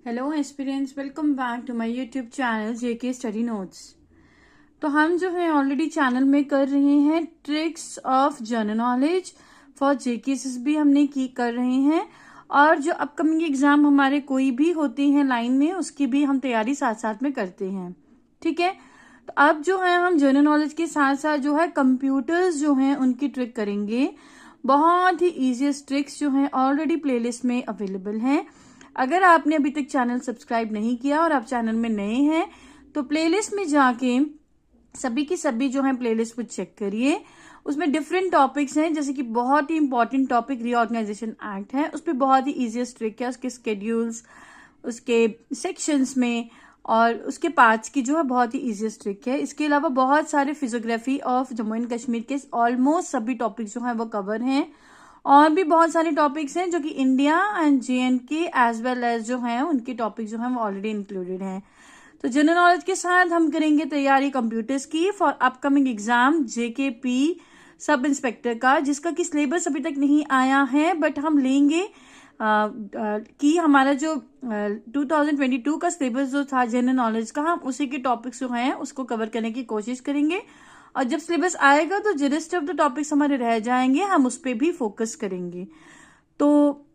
Hello aspirants, welcome back to my YouTube channel JK study notes. तो हम जो है ऑलरेडी चैनल में कर रहे हैं tricks of general knowledge for JKS भी हमने कर रहे हैं, और जो अपकमिंग एग्जाम हमारे कोई भी होते हैं लाइन में उसकी भी हम तैयारी साथ साथ में करते हैं। ठीक है, तो अब जो है हम जनरल नॉलेज के साथ साथ जो है कंप्यूटर्स जो हैं उनकी ट्रिक करेंगे। बहुत ही इजीएस्ट ट्रिक्स जो हैं ऑलरेडी प्लेलिस्ट में अवेलेबल हैं। अगर आपने अभी तक चैनल सब्सक्राइब नहीं किया और आप चैनल में नए हैं तो प्लेलिस्ट में जाके सभी की सभी जो है प्लेलिस्ट को चेक करिए। उसमें डिफरेंट टॉपिक्स हैं, जैसे कि बहुत ही इंपॉर्टेंट टॉपिक रीऑर्गेनाइजेशन एक्ट है, उस पर बहुत ही इजीएस्ट ट्रिक है, उसके स्केड्यूल्स, उसके सेक्शंस में और उसके पार्ट्स की जो है बहुत ही इजीएस्ट ट्रिक है। इसके अलावा बहुत सारे physiography of Jammu and Kashmir के ऑलमोस्ट सभी टॉपिक्स जो है वो कवर हैं, और भी बहुत सारे टॉपिक्स हैं जो कि India and JNK as well as जो हैं उनके टॉपिक जो हैं वो ऑलरेडी इंक्लूडेड हैं। तो जनरल नॉलेज के साथ हम करेंगे तैयारी कंप्यूटर्स की for upcoming exam JKP sub inspector का, जिसका कि सिलेबस अभी तक नहीं आया है, बट हम लेंगे कि हमारा जो 2022 का सिलेबस जो था जनरल नॉलेज का, हम उसी के टॉपिक्स जो हैं उसको कवर करने की कोशिश करेंगे, और जब सिलेबस आएगा तो जो रेस्ट ऑफ द टॉपिक्स हमारे रह जाएंगे हम उस पर भी फोकस करेंगे। तो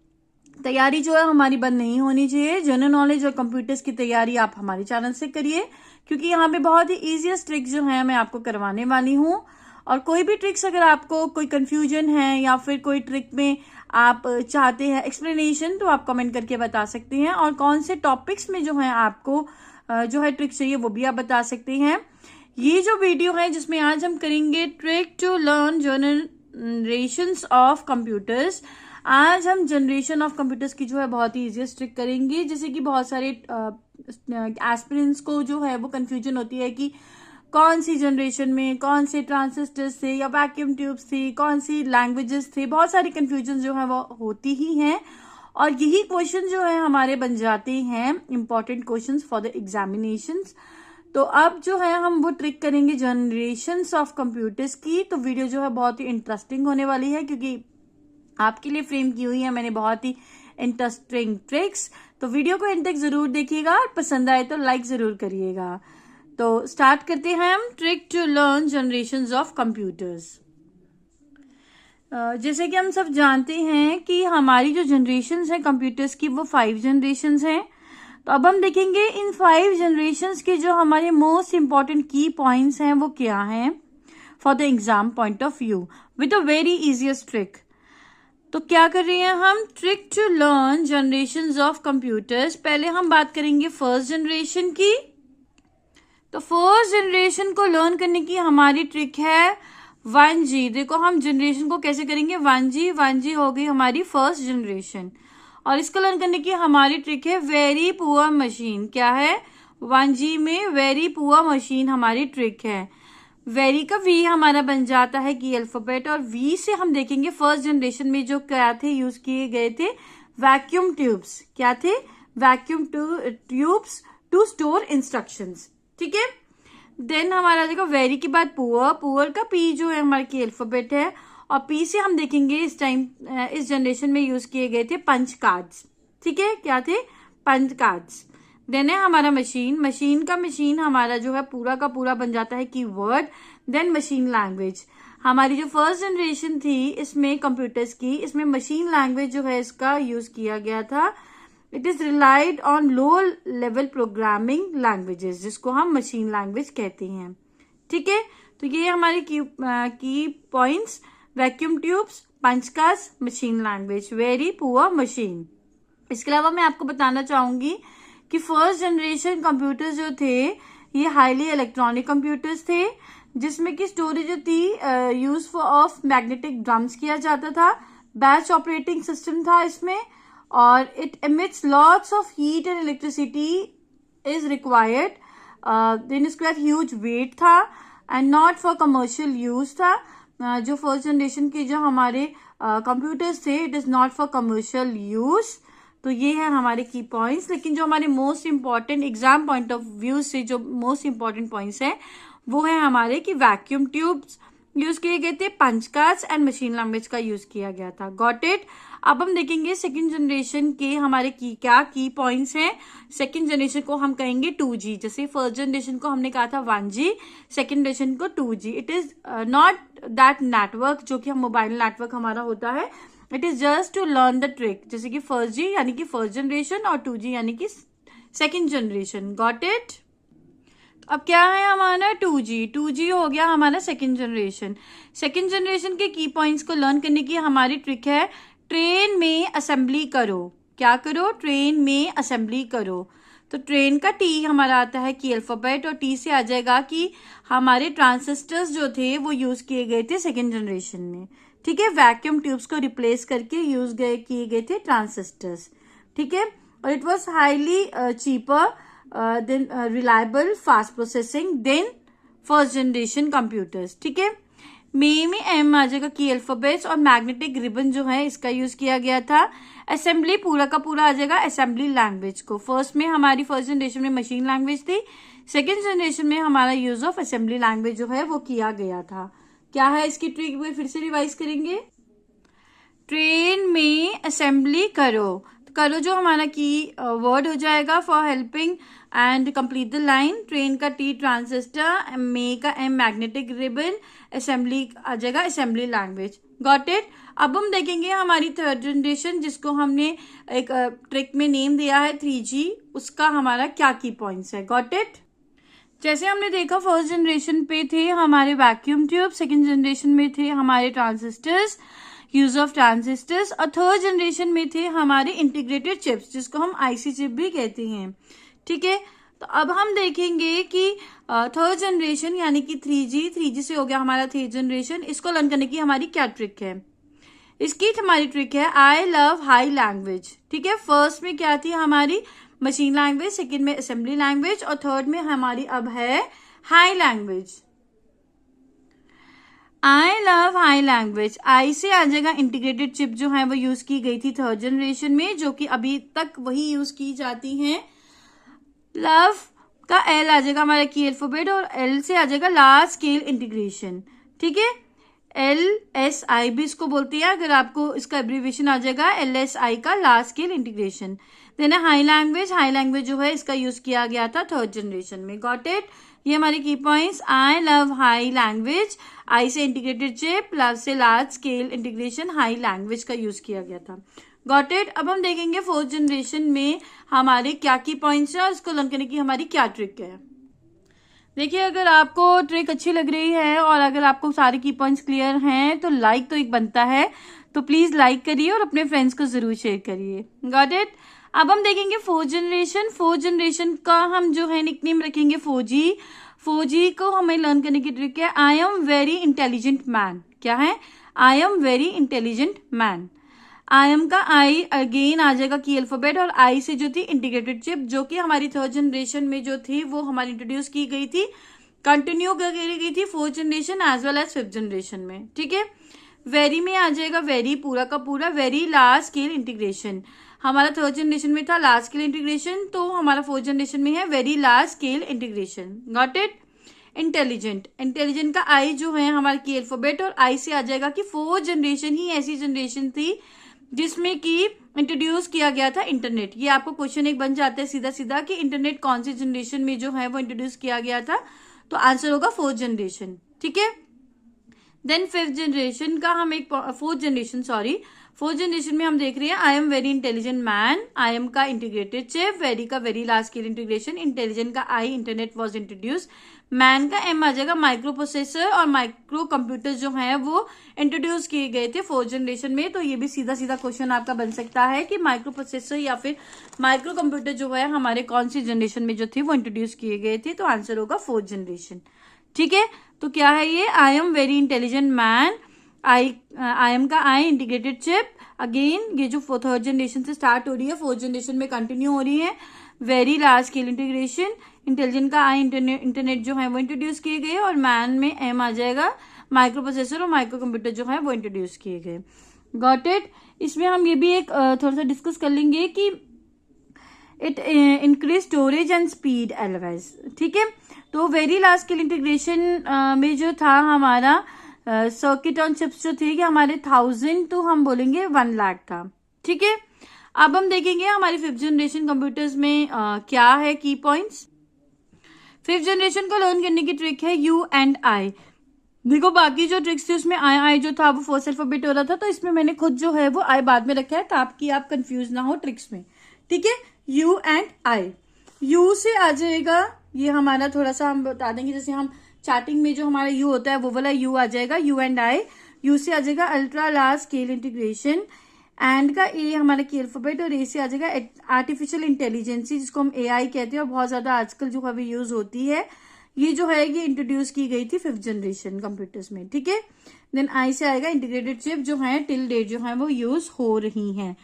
तैयारी जो है हमारी बंद नहीं होनी चाहिए। जनरल नॉलेज और कंप्यूटर्स की तैयारी आप हमारे चैनल से करिए, क्योंकि यहाँ पे बहुत ही इजीएस्ट ट्रिक्स जो है मैं आपको करवाने वाली हूँ। और कोई भी ट्रिक्स अगर आपको कोई कंफ्यूजन है या फिर कोई ट्रिक में आप चाहते हैं एक्सप्लेनेशन, तो आप कमेंट करके बता सकते हैं, और कौन से टॉपिक्स में जो है आपको जो है ट्रिक चाहिए वो भी आप बता सकते हैं। ये जो वीडियो है जिसमें आज हम करेंगे trick to learn generations of computers, आज हम जनरेशन ऑफ कंप्यूटर्स की जो है बहुत ही इजीएस्ट ट्रिक करेंगे। जैसे कि बहुत सारे एस्पिरेंट्स को जो है वो कंफ्यूजन होती है कि कौन सी जनरेशन में कौन से ट्रांजिस्टर्स थे या वैक्यूम ट्यूब्स थी, कौन सी लैंग्वेजेस थे, बहुत सारी कंफ्यूजन जो है वो होती ही हैं, और यही क्वेश्चन जो है हमारे बन जाते हैं important questions for the examinations. तो अब जो है हम वो ट्रिक करेंगे जनरेशंस ऑफ कंप्यूटर्स की। तो वीडियो जो है बहुत ही इंटरेस्टिंग होने वाली है, क्योंकि आपके लिए फ्रेम की हुई है मैंने बहुत ही इंटरेस्टिंग ट्रिक्स। तो वीडियो को एंड तक जरूर देखिएगा, और पसंद आए तो लाइक जरूर करिएगा। तो स्टार्ट करते हैं हम trick to learn generations of computers. जैसे कि हम सब जानते हैं कि हमारी जो जनरेशंस हैं कंप्यूटर्स की वो 5 जनरेशंस हैं। तो अब हम देखेंगे इन 5 जनरेशंस के जो हमारे मोस्ट इंपॉर्टेंट की पॉइंट्स हैं वो क्या हैं for the exam point of view with a very easiest trick. तो क्या कर रहे हैं हम, trick to learn generations of computers. पहले हम बात करेंगे फर्स्ट जनरेशन की। तो फर्स्ट जनरेशन को लर्न करने की हमारी ट्रिक है 1G। देखो हम जनरेशन को कैसे करेंगे, 1G हो गई हमारी फर्स्ट जनरेशन, और इसको लर्न करने की हमारी ट्रिक है वेरी पुअर मशीन। क्या है, 1G में वेरी पुअर मशीन हमारी ट्रिक है। वेरी का V हमारा बन जाता है की अल्फाबेट, और V से हम देखेंगे फर्स्ट जनरेशन में जो क्या थे यूज किए गए थे, वैक्यूम ट्यूब्स। क्या थे, vacuum tubes to store instructions. ठीक है, देन हमारा देखो वेरी के बाद पुअर का P जो है हमारे की अल्फाबेट है, और P से हम देखेंगे इस टाइम इस जनरेशन में यूज किए गए थे पंच कार्ड्स। ठीक है, क्या थे, पंच कार्ड्स। देन है हमारा मशीन का मशीन हमारा जो है पूरा का पूरा बन जाता है कीवर्ड। देन मशीन लैंग्वेज, हमारी जो फर्स्ट जनरेशन थी इसमें कंप्यूटर्स की, इसमें मशीन लैंग्वेज जो है इसका यूज किया गया था। It is relied on low level programming languages, जिसको हम मशीन लैंग्वेज कहते हैं। ठीक है, तो ये हमारी key points, vacuum tubes, punch cards, machine language, very poor machine. इसके अलावा मैं आपको बताना चाहूंगी कि फर्स्ट जनरेशन कंप्यूटर्स जो थे ये हाईली इलेक्ट्रॉनिक कंप्यूटर्स थे, जिसमें की स्टोरेज जो थी यूज ऑफ मैग्नेटिक ड्रम्स किया जाता था। बैच ऑपरेटिंग सिस्टम था इसमें, और it emits lots of heat and electricity is required. Then इसके बाद ह्यूज वेट था and not for commercial use था। जो फर्स्ट जनरेशन के जो हमारे कंप्यूटर्स थे it is not for commercial use. तो ये है हमारे की पॉइंट्स। लेकिन जो हमारे most important exam point of view से जो मोस्ट इंपॉर्टेंट पॉइंट्स हैं वो है हमारे कि वैक्यूम ट्यूब्स, यूज किए गए थे, punch cards and machine language का यूज किया गया था। Got it. अब हम देखेंगे सेकेंड जनरेशन के हमारे क्या की पॉइंट्स हैं। सेकेंड जनरेशन को हम कहेंगे 2G, जैसे फर्स्ट जनरेशन को हमने कहा था 1G, सेकेंड जनरेशन को 2G। It is not that network जो कि हम मोबाइल नेटवर्क हमारा होता है, it is just to learn the trick, जैसे कि फर्स्ट जी यानी कि फर्स्ट जनरेशन और 2G यानी कि सेकेंड जनरेशन। Got it. अब क्या है हमारा 2G हो गया हमारा सेकेंड जनरेशन। सेकेंड जनरेशन के की पॉइंट्स को लर्न करने की हमारी ट्रिक है, ट्रेन में असेंबली करो। क्या करो? ट्रेन में असेंबली करो। तो ट्रेन का टी हमारा आता है की अल्फाबेट, और टी से आ जाएगा कि हमारे ट्रांसिस्टर्स जो थे वो यूज किए गए थे सेकेंड जनरेशन में। ठीक है, वैक्यूम ट्यूब्स को रिप्लेस करके किए गए थे ट्रांसिस्टर्स। ठीक है, और it was highly cheaper than reliable, fast processing than first generation computers. ठीक है, में एम आ जाएगा की अल्फाबेट्स, और मैग्नेटिक रिबन जो है इसका यूज किया गया था। असेंबली पूरा का पूरा आ जाएगा असेंबली लैंग्वेज को। फर्स्ट में हमारी फर्स्ट जनरेशन में मशीन लैंग्वेज थी, सेकेंड जनरेशन में हमारा यूज ऑफ असेंबली लैंग्वेज जो है वो किया गया था। क्या है इसकी ट्रिक, वो फिर से रिवाइज करेंगे। ट्रेन में असेंबली करो, तो करो जो हमारा की वर्ड हो जाएगा for helping and complete the line. Train का टी ट्रांसिस्टर, मे का एम मैग्नेटिक रिबन, असेंबली आ जाएगा असेंबली लैंग्वेज। Got it. अब हम देखेंगे हमारी थर्ड जनरेशन जिसको हमने एक ट्रिक में नेम दिया है 3G, उसका हमारा क्या की पॉइंट्स है। Got it. जैसे हमने देखा फर्स्ट जनरेशन पे थे हमारे वैक्यूम ट्यूब, सेकेंड जनरेशन में थे हमारे ट्रांसिस्टर्स, यूज ऑफ ट्रांसिस्टर्स, और थर्ड जनरेशन में थे हमारे इंटीग्रेटेड चिप्स जिसको हम IC चिप भी कहते हैं। ठीक है, तो अब हम देखेंगे कि थर्ड जनरेशन यानी कि 3G से हो गया हमारा थर्ड जनरेशन, इसको लर्न करने की हमारी क्या ट्रिक है। इसकी हमारी ट्रिक है आई लव हाई लैंग्वेज। ठीक है, फर्स्ट में क्या थी हमारी मशीन लैंग्वेज, सेकेंड में असेंबली लैंग्वेज, और थर्ड में हमारी अब है high language. I love high language, I से आ जाएगा इंटीग्रेटेड चिप जो है वो यूज की गई थी थर्ड जनरेशन में, जो कि अभी तक वही यूज की जाती हैं। लव का एल आ जाएगा हमारा की अल्फाबेट, और एल से आ जाएगा लार्ज स्केल इंटीग्रेशन। ठीक है, LSI भी इसको बोलते हैं, अगर आपको इसका एब्रीविएशन आ जाएगा LSI का large scale integration. Then high language जो है इसका यूज किया गया था थर्ड जनरेशन में। Got it. ये हमारे key points, I love high language, I से इंटीग्रेटेड चिप, लव से large scale integration, high language का यूज किया गया था। Got it. अब हम देखेंगे फोर्थ जनरेशन में हमारे क्या की पॉइंट्स है और इसको लर्न करने की हमारी क्या ट्रिक है। देखिए, अगर आपको ट्रिक अच्छी लग रही है और अगर आपको सारे की पॉइंट्स क्लियर हैं तो लाइक तो एक बनता है, तो प्लीज लाइक करिए और अपने फ्रेंड्स को जरूर शेयर करिए। Got it. अब हम देखेंगे फोर्थ जनरेशन का हम जो है निकनेम रखेंगे 4G को हमें लर्न करने की ट्रिक है, I am very intelligent man. क्या है? I am very intelligent man. I am का आई अगेन आ जाएगा की अल्फाबेट, और आई से जो थी इंटीग्रेटेड चिप, जो कि हमारी थर्ड जनरेशन में जो थी वो हमारी इंट्रोड्यूस की गई थी, कंटिन्यू करी गई थी fourth generation as well as fifth generation में। ठीक है, वेरी में आ जाएगा वेरी पूरा का पूरा, वेरी लार्ज स्केल इंटीग्रेशन। हमारा थर्ड जनरेशन में था लार्ज स्केल इंटीग्रेशन, तो हमारा फोर्थ जनरेशन में है very large scale integration. Got it. Intelligent का आई जो है हमारे की अल्फाबेट, और आई से आ जाएगा कि फोर्थ जनरेशन ही ऐसी जनरेशन थी जिसमें कि इंट्रोड्यूस किया गया था इंटरनेट। ये आपको क्वेश्चन एक बन जाता है सीधा सीधा कि इंटरनेट कौन सी जनरेशन में जो है वो इंट्रोड्यूस किया गया था, तो आंसर होगा फोर्थ जनरेशन। ठीक है, देन फिफ्थ जनरेशन का हम एक फोर्थ जनरेशन में हम देख रहे हैं I am very intelligent man, I am का इंटीग्रेटेड चिप, वेरी का very large scale integration, intelligent का आई इंटरनेट वॉज इंट्रोड्यूस, मैन का एम आ जाएगा माइक्रो प्रोसेसर और माइक्रो कंप्यूटर जो है वो इंट्रोड्यूस किए गए थे फोर्थ जनरेशन में। तो ये भी सीधा सीधा क्वेश्चन आपका बन सकता है कि माइक्रो प्रोसेसर या फिर माइक्रो कंप्यूटर जो है हमारे कौन सी जनरेशन में जो थे वो इंट्रोड्यूस किए गए थे, तो आंसर होगा फोर्थ जनरेशन। ठीक है, तो क्या है ये, I am very intelligent man, I am का आई इंटीग्रेटेड चिप, अगेन ये जो थर्ड जनरेशन से स्टार्ट हो रही है फोर्थ जनरेशन में कंटिन्यू हो रही है, very large scale integration, intelligent का आई इंटरनेट जो है वो इंट्रोड्यूस किए गए, और मैन में एम आ जाएगा माइक्रो प्रोसेसर और माइक्रो कंप्यूटर जो है वो इंट्रोड्यूस किए गए। Got it. इसमें हम ये भी एक थोड़ा सा डिस्कस कर लेंगे कि it increase storage and speed alloys. ठीक है, तो वेरी लार्ज स्केल इंटीग्रेशन में जो था हमारा सर्किट ऑन चिप्स जो थे कि हमारे 1000 टू हम बोलेंगे 1 लाख था। ठीक है, अब हम देखेंगे हमारी 5th जनरेशन कंप्यूटर्स में क्या है की पॉइंट्स। 5th जनरेशन को लर्न करने की ट्रिक है यू एंड आई। देखो बाकी जो ट्रिक्स थी उसमें आई जो था वो फर्स्ट अल्फाबेट हो रहा था, तो इसमें मैंने खुद जो है वो आई बाद में रखा है ताकि आप कंफ्यूज ना हो ट्रिक्स में। ठीक है, यू एंड आई। यू से आ जाएगा, ये हमारा थोड़ा सा हम बता देंगे, जैसे हम चार्टिंग में जो हमारा यू होता है वो वाला यू आ जाएगा, यू एंड आई। यू से आ जाएगा ultra large scale integration, and का ए हमारा की अल्फाबेट, और ए से आ जाएगा आर्टिफिशियल इंटेलिजेंसी जिसको हम एआई कहते हैं और बहुत ज्यादा आजकल जो है यूज होती है। ये जो है ये इंट्रोड्यूस की गई थी 5th जनरेशन कंप्यूटर्स में। ठीक है, देन आई से आएगा इंटीग्रेटेड चिप जो है टिल डेट जो है वो यूज हो रही हैं।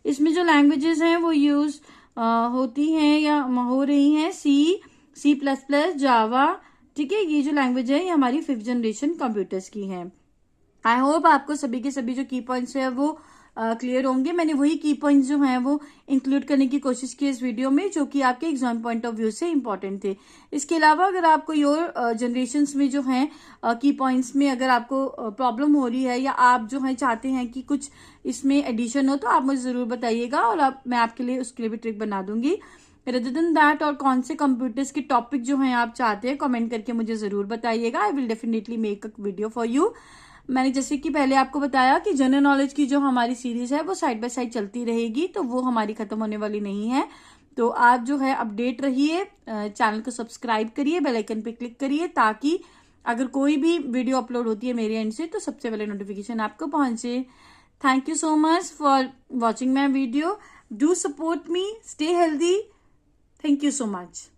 इसमें जो लैंग्वेजेस हैं वो यूज होती हैं या हो रही हैं सी प्लस प्लस, जावा। ठीक है, ये जो लैंग्वेज है ये हमारी 5th जनरेशन कंप्यूटर्स की है। आई होप आपको सभी के सभी जो की पॉइंट्स है वो क्लियर होंगे। मैंने वही की पॉइंट्स जो हैं वो इंक्लूड करने की कोशिश की इस वीडियो में जो कि आपके एग्जाम पॉइंट ऑफ व्यू से इंपॉर्टेंट थे। इसके अलावा अगर आपको योर जनरेशन्स में जो है की पॉइंट्स में अगर आपको प्रॉब्लम हो रही है या आप जो है चाहते हैं कि कुछ इसमें एडिशन हो तो आप मुझे जरूर बताइएगा और मैं आपके लिए उसके लिए भी ट्रिक बना दूंगी। रेदर देन दैट, और कौन से कंप्यूटर्स के टॉपिक जो हैं आप चाहते हैं कमेंट करके मुझे जरूर बताइएगा। I will definitely make a video for you. मैंने जैसे कि पहले आपको बताया कि जनरल नॉलेज की जो हमारी सीरीज है वो साइड बाय साइड चलती रहेगी, तो वो हमारी खत्म होने वाली नहीं है। तो आप जो है अपडेट रहिए, चैनल को सब्सक्राइब करिए, बेल आइकन पे क्लिक करिए ताकि अगर कोई भी वीडियो अपलोड होती है मेरे एंड से तो सबसे पहले नोटिफिकेशन आपको पहुंचे। Thank you so much for watching my video. Do support me, stay healthy. Thank you so much.